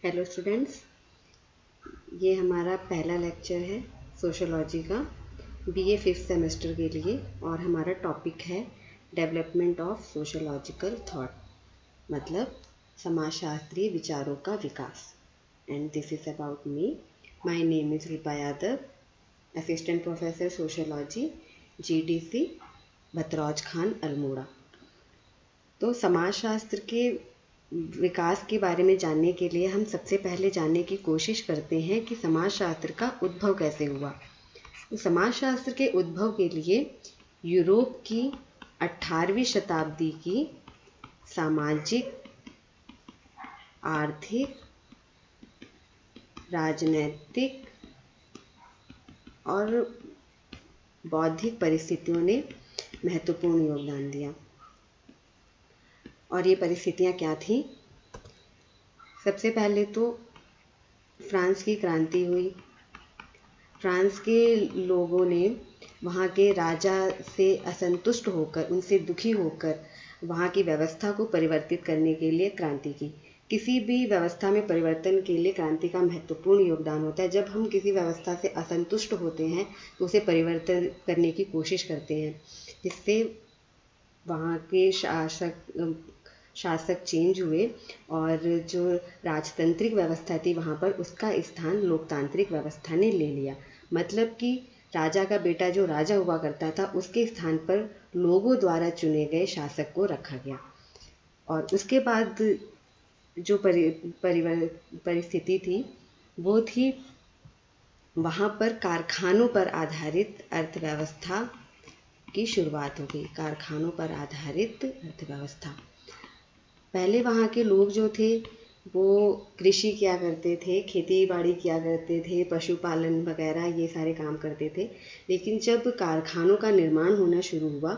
Hello students, ये हमारा पहला लेक्चर है सोशोलॉजी का बीए फिफ्थ सेमेस्टर के लिए। और हमारा टॉपिक है डेवलपमेंट ऑफ सोशोलॉजिकल थॉट, मतलब समाजशास्त्रीय विचारों का विकास। And this is about me. My name is Rupa Yadav, assistant professor sociology, GDC, Bhatronj Khan, Almora. तो समाजशास्त्र के विकास के बारे में जानने के लिए हम सबसे पहले जानने की कोशिश करते हैं कि समाजशास्त्र का उद्भव कैसे हुआ। तो समाजशास्त्र के उद्भव के लिए यूरोप की 18वीं शताब्दी की सामाजिक, आर्थिक, राजनैतिक और बौद्धिक परिस्थितियों ने महत्वपूर्ण योगदान दिया। और ये परिस्थितियाँ क्या थीं? सबसे पहले तो फ्रांस की क्रांति हुई। फ्रांस के लोगों ने वहाँ के राजा से असंतुष्ट होकर, उनसे दुखी होकर वहाँ की व्यवस्था को परिवर्तित करने के लिए क्रांति की। किसी भी व्यवस्था में परिवर्तन के लिए क्रांति का महत्वपूर्ण योगदान होता है। जब हम किसी व्यवस्था से असंतुष्ट होते हैं तो उसे परिवर्तन करने की कोशिश करते हैं, जिससे वहाँ के शासक चेंज हुए और जो राजतांत्रिक व्यवस्था थी वहाँ पर उसका स्थान लोकतांत्रिक व्यवस्था ने ले लिया। मतलब कि राजा का बेटा जो राजा हुआ करता था उसके स्थान पर लोगों द्वारा चुने गए शासक को रखा गया। और उसके बाद जो परिस्थिति थी वो थी वहाँ पर कारखानों पर आधारित अर्थव्यवस्था की शुरुआत हो गई। कारखानों पर आधारित अर्थव्यवस्था। पहले वहाँ के लोग जो थे वो कृषि किया करते थे, खेती बाड़ी किया करते थे, पशुपालन वगैरह ये सारे काम करते थे। लेकिन जब कारखानों का निर्माण होना शुरू हुआ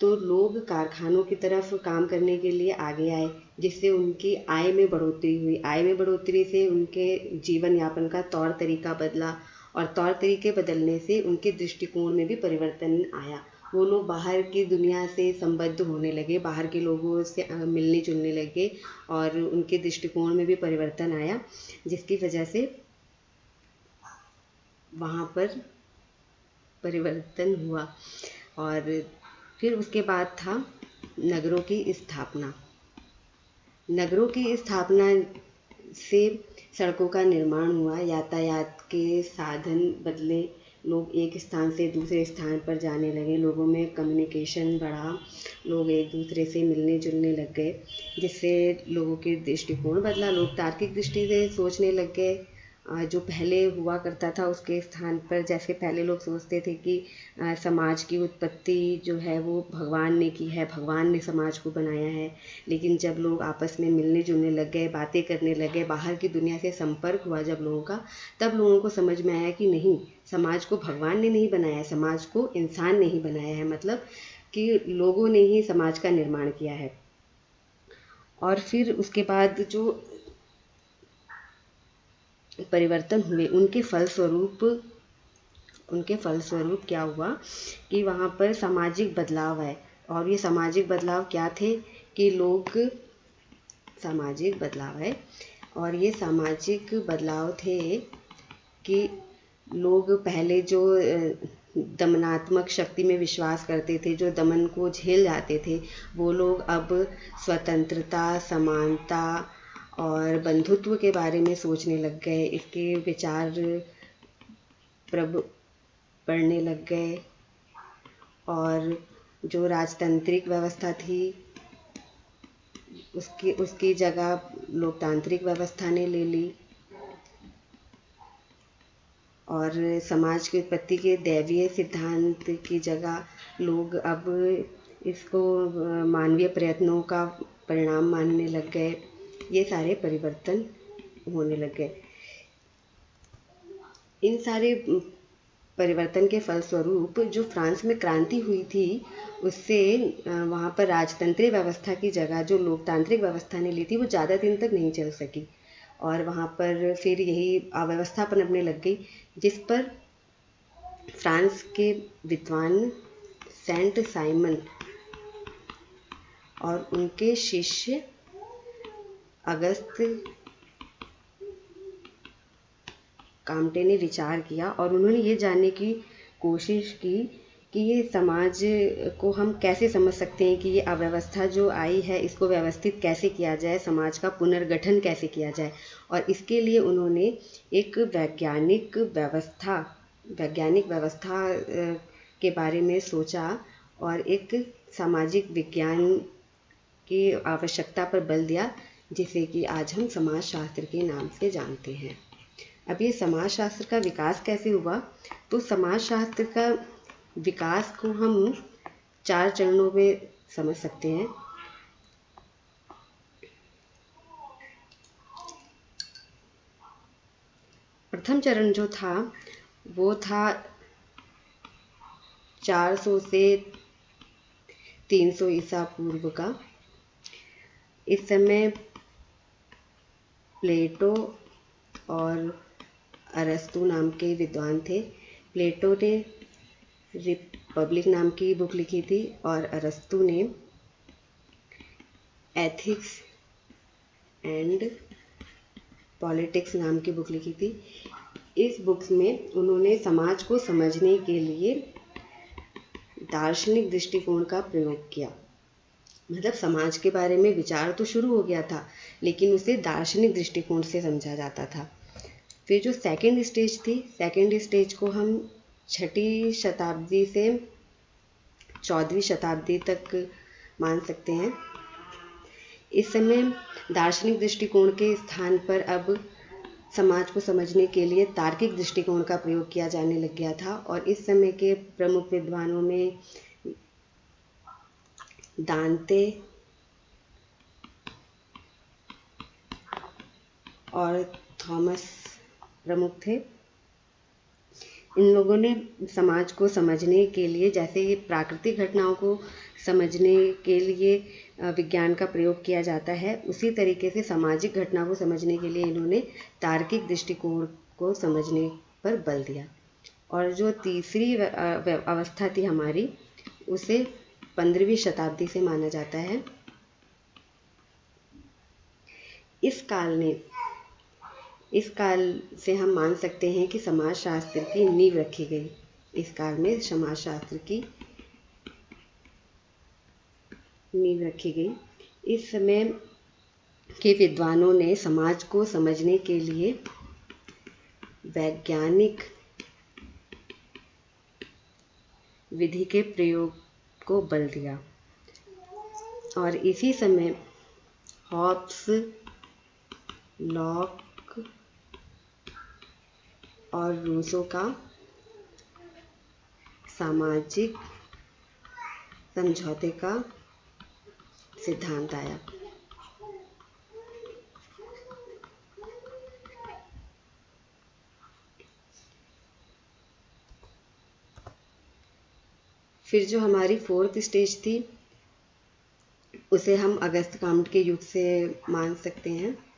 तो लोग कारखानों की तरफ काम करने के लिए आगे आए, जिससे उनकी आय में बढ़ोतरी हुई। आय में बढ़ोतरी से उनके जीवन यापन का तौर तरीका बदला और तौर तरीके बदलने से उनके दृष्टिकोण में भी परिवर्तन आया। वो लोग बाहर की दुनिया से संबद्ध होने लगे, बाहर के लोगों से मिलने जुलने लगे और उनके दृष्टिकोण में भी परिवर्तन आया, जिसकी वजह से वहाँ पर परिवर्तन हुआ। और फिर उसके बाद था नगरों की स्थापना। नगरों की स्थापना से सड़कों का निर्माण हुआ, यातायात के साधन बदले, लोग एक स्थान से दूसरे स्थान पर जाने लगे, लोगों में कम्युनिकेशन बढ़ा, लोग एक दूसरे से मिलने जुलने लग गए, जिससे लोगों के दृष्टिकोण बदला, लोग तार्किक दृष्टि से सोचने लग गए। जो पहले हुआ करता था उसके स्थान पर, जैसे पहले लोग सोचते थे कि समाज की उत्पत्ति जो है वो भगवान ने की है, भगवान ने समाज को बनाया है। लेकिन जब लोग आपस में मिलने जुलने लग गए, बातें करने लग गए, बाहर की दुनिया से संपर्क हुआ जब लोगों का, तब लोगों को समझ में आया कि नहीं, समाज को भगवान ने नहीं बनाया है, समाज को इंसान ने ही बनाया है। मतलब कि लोगों ने ही समाज का निर्माण किया है। और फिर उसके बाद जो परिवर्तन हुए उनके फलस्वरूप क्या हुआ कि वहाँ पर सामाजिक बदलाव आए। और ये सामाजिक बदलाव क्या थे कि सामाजिक बदलाव थे कि लोग पहले जो दमनात्मक शक्ति में विश्वास करते थे, जो दमन को झेल जाते थे, वो लोग अब स्वतंत्रता, समानता और बंधुत्व के बारे में सोचने लग गए। इसके विचार बढ़ने लग गए और जो राजतांत्रिक व्यवस्था थी उसकी जगह लोकतांत्रिक व्यवस्था ने ले ली। और समाज की उत्पत्ति के दैवीय सिद्धांत की जगह लोग अब इसको मानवीय प्रयत्नों का परिणाम मानने लग गए। ये सारे परिवर्तन होने लग गए। इन सारे परिवर्तन के फलस्वरूप जो फ्रांस में क्रांति हुई थी उससे वहाँ पर राजतंत्रीय व्यवस्था की जगह जो लोकतांत्रिक व्यवस्था ने ली थी वो ज़्यादा दिन तक नहीं चल सकी और वहाँ पर फिर यही अव्यवस्था पनपने लग गई, जिस पर फ्रांस के विद्वान सेंट साइमन और उनके शिष्य अगस्त काम्टे ने विचार किया और उन्होंने ये जानने की कोशिश की कि ये समाज को हम कैसे समझ सकते हैं कि ये अव्यवस्था जो आई है इसको व्यवस्थित कैसे किया जाए, समाज का पुनर्गठन कैसे किया जाए। और इसके लिए उन्होंने एक वैज्ञानिक व्यवस्था के बारे में सोचा और एक सामाजिक विज्ञान की आवश्यकता पर बल दिया, जिसे कि आज हम समाजशास्त्र के नाम से जानते हैं। अब ये समाजशास्त्र का विकास कैसे हुआ, तो समाजशास्त्र का विकास को हम 4 चरणों में समझ सकते हैं। प्रथम चरण जो था वो था 400 से 300 ईसा पूर्व का। इस समय प्लेटो और अरस्तु नाम के विद्वान थे। प्लेटो ने रिपब्लिक नाम की बुक लिखी थी और अरस्तु ने एथिक्स एंड पॉलिटिक्स नाम की बुक लिखी थी। इस बुक्स में उन्होंने समाज को समझने के लिए दार्शनिक दृष्टिकोण का प्रयोग किया। मतलब समाज के बारे में विचार तो शुरू हो गया था, लेकिन उसे दार्शनिक दृष्टिकोण से समझा जाता था। फिर जो सेकंड स्टेज थी, सेकंड स्टेज को हम 6वीं शताब्दी से 14वीं शताब्दी तक मान सकते हैं। इस समय दार्शनिक दृष्टिकोण के स्थान पर अब समाज को समझने के लिए तार्किक दृष्टिकोण का प्रयोग किया जाने लग गया था। और इस समय के प्रमुख विद्वानों में दांते और थॉमस प्रमुख थे। इन लोगों ने समाज को समझने के लिए, जैसे प्राकृतिक घटनाओं को समझने के लिए विज्ञान का प्रयोग किया जाता है, उसी तरीके से सामाजिक घटना को समझने के लिए इन्होंने तार्किक दृष्टिकोण को समझने पर बल दिया। और जो तीसरी अवस्था थी हमारी, उसे 15वीं शताब्दी से माना जाता है। इस काल से हम मान सकते हैं कि समाजशास्त्र की नींव रखी गई। इस काल में समाजशास्त्र की नींव रखी गई। इस समय के विद्वानों ने समाज को समझने के लिए वैज्ञानिक विधि के प्रयोग को बल दिया। और इसी समय हॉब्स, लॉक और रूसो का सामाजिक समझौते का सिद्धांत आया। फिर जो हमारी 4th स्टेज थी, उसे हम अगस्त काम्ट के युग से मान सकते हैं।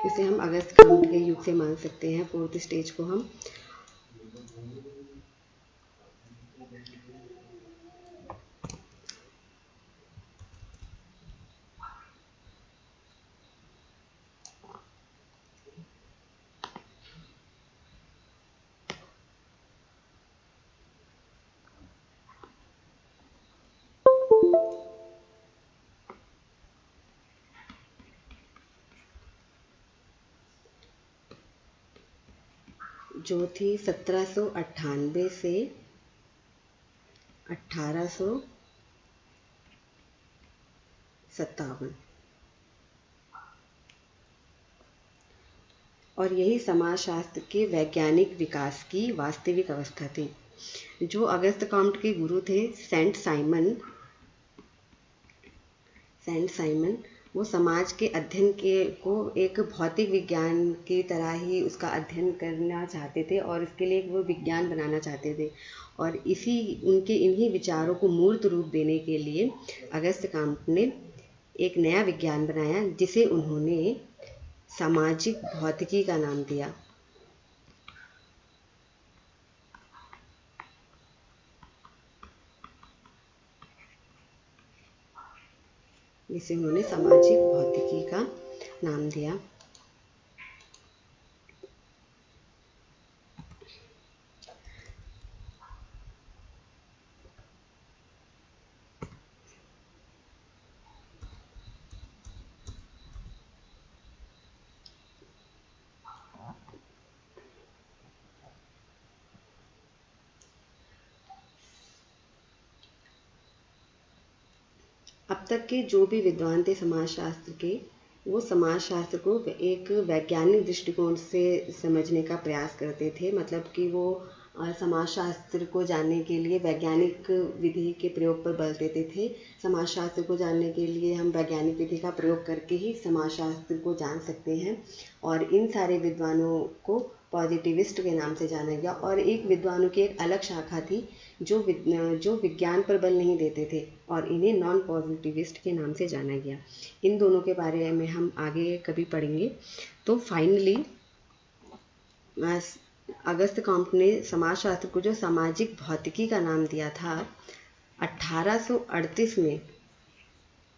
इसे हम अगस्त काम्ट के युग से मान सकते हैं 4th स्टेज को हम। जो थी 1798 से 1857। और यही समाजशास्त्र के वैज्ञानिक विकास की वास्तविक अवस्था थी। जो अगस्त काम्ट के गुरु थे सेंट साइमन, वो समाज के अध्ययन को एक भौतिक विज्ञान की तरह ही उसका अध्ययन करना चाहते थे और इसके लिए वो विज्ञान बनाना चाहते थे। और इन्हीं विचारों को मूर्त रूप देने के लिए अगस्त काम्ट ने एक नया विज्ञान बनाया, जिसे उन्होंने सामाजिक भौतिकी का नाम दिया। इसे उन्होंने सामाजिक भौतिकी का नाम दिया। अब तक के जो भी विद्वान थे समाजशास्त्र के, वो समाजशास्त्र को एक वैज्ञानिक दृष्टिकोण से समझने का प्रयास करते थे। मतलब कि वो समाजशास्त्र को जानने के लिए वैज्ञानिक विधि के प्रयोग पर बल देते थे। समाजशास्त्र को जानने के लिए हम वैज्ञानिक विधि का प्रयोग करके ही समाजशास्त्र को जान सकते हैं। और इन सारे विद्वानों को पॉजिटिविस्ट के नाम से जाना गया। और एक विद्वानों की एक अलग शाखा थी जो विज्ञान पर बल नहीं देते थे, और इन्हें नॉन पॉजिटिविस्ट के नाम से जाना गया। इन दोनों के बारे में हम आगे कभी पढ़ेंगे। तो फाइनली अगस्त कॉम्ट ने समाजशास्त्र को जो सामाजिक भौतिकी का नाम दिया था, 1838 में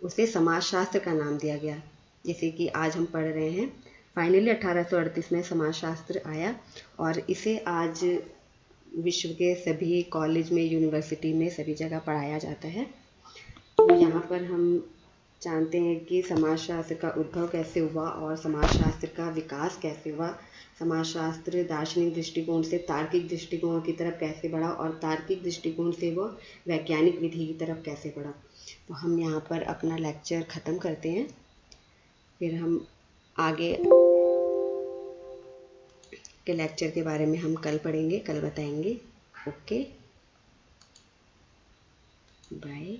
उसे समाजशास्त्र का नाम दिया गया, जैसे कि आज हम पढ़ रहे हैं। फाइनली 1838 में समाजशास्त्र आया और इसे आज विश्व के सभी कॉलेज में, यूनिवर्सिटी में, सभी जगह पढ़ाया जाता है। तो यहाँ पर हम जानते हैं कि समाजशास्त्र का उद्भव कैसे हुआ और समाजशास्त्र का विकास कैसे हुआ। समाजशास्त्र दार्शनिक दृष्टिकोण से तार्किक दृष्टिकोण की तरफ कैसे बढ़ा और तार्किक दृष्टिकोण से वो वैज्ञानिक विधि की तरफ कैसे बढ़ा। तो हम यहाँ पर अपना लेक्चर ख़त्म करते हैं, फिर हम आगे के लेक्चर के बारे में हम कल पढ़ेंगे, कल बताएंगे। Okay, bye.